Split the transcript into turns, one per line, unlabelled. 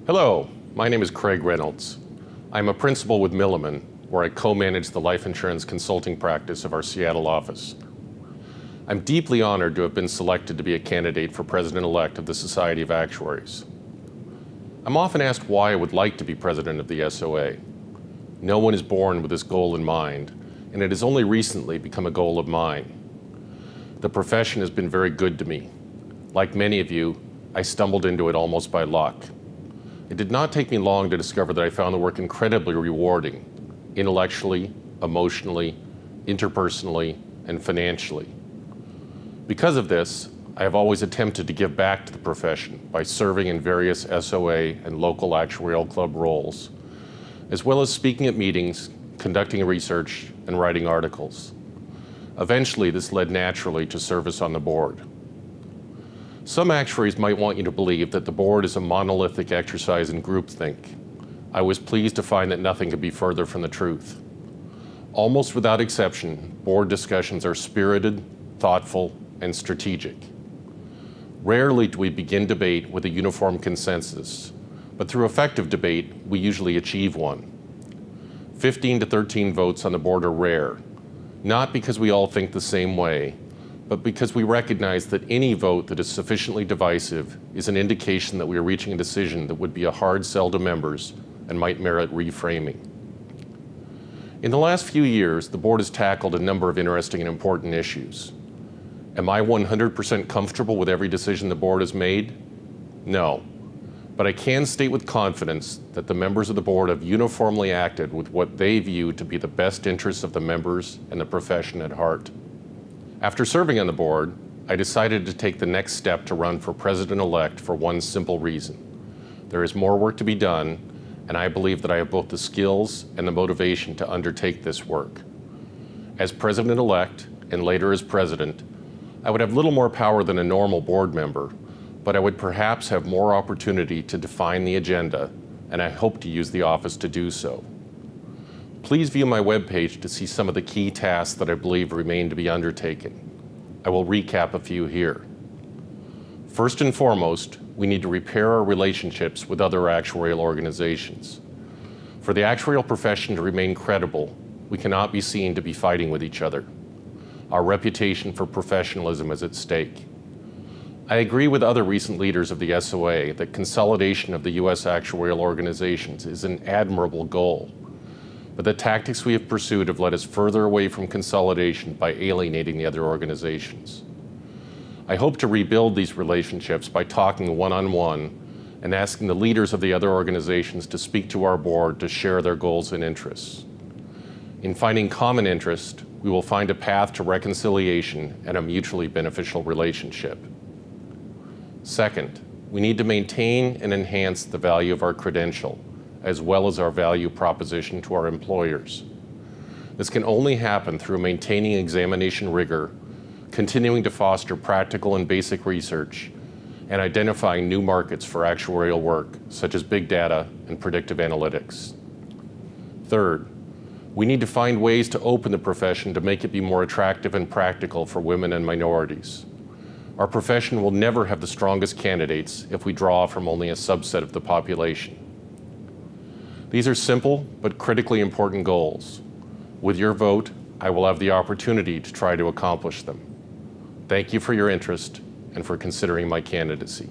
Hello, my name is Craig Reynolds. I'm a principal with Milliman, where I co-manage the life insurance consulting practice of our Seattle office. I'm deeply honored to have been selected to be a candidate for president-elect of the Society of Actuaries. I'm often asked why I would like to be president of the SOA. No one is born with this goal in mind, and it has only recently become a goal of mine. The profession has been very good to me. Like many of you, I stumbled into it almost by luck. It did not take me long to discover that I found the work incredibly rewarding, intellectually, emotionally, interpersonally, and financially. Because of this, I have always attempted to give back to the profession by serving in various SOA and local actuarial club roles, as well as speaking at meetings, conducting research, and writing articles. Eventually, this led naturally to service on the board. Some actuaries might want you to believe that the board is a monolithic exercise in groupthink. I was pleased to find that nothing could be further from the truth. Almost without exception, board discussions are spirited, thoughtful, and strategic. Rarely do we begin debate with a uniform consensus, but through effective debate, we usually achieve one. 15 to 13 votes on the board are rare, not because we all think the same way, but because we recognize that any vote that is sufficiently divisive is an indication that we are reaching a decision that would be a hard sell to members and might merit reframing. In the last few years, the board has tackled a number of interesting and important issues. Am I 100% comfortable with every decision the board has made? No, but I can state with confidence that the members of the board have uniformly acted with what they view to be the best interests of the members and the profession at heart. After serving on the board, I decided to take the next step to run for president-elect for one simple reason. There is more work to be done, and I believe that I have both the skills and the motivation to undertake this work. As president-elect, and later as president, I would have little more power than a normal board member, but I would perhaps have more opportunity to define the agenda, and I hope to use the office to do so. Please view my webpage to see some of the key tasks that I believe remain to be undertaken. I will recap a few here. First and foremost, we need to repair our relationships with other actuarial organizations. For the actuarial profession to remain credible, we cannot be seen to be fighting with each other. Our reputation for professionalism is at stake. I agree with other recent leaders of the SOA that consolidation of the U.S. actuarial organizations is an admirable goal. But the tactics we have pursued have led us further away from consolidation by alienating the other organizations. I hope to rebuild these relationships by talking one-on-one and asking the leaders of the other organizations to speak to our board to share their goals and interests. In finding common interest, we will find a path to reconciliation and a mutually beneficial relationship. Second, we need to maintain and enhance the value of our credential, as well as our value proposition to our employers. This can only happen through maintaining examination rigor, continuing to foster practical and basic research, and identifying new markets for actuarial work, such as big data and predictive analytics. Third, we need to find ways to open the profession to make it be more attractive and practical for women and minorities. Our profession will never have the strongest candidates if we draw from only a subset of the population. These are simple but critically important goals. With your vote, I will have the opportunity to try to accomplish them. Thank you for your interest and for considering my candidacy.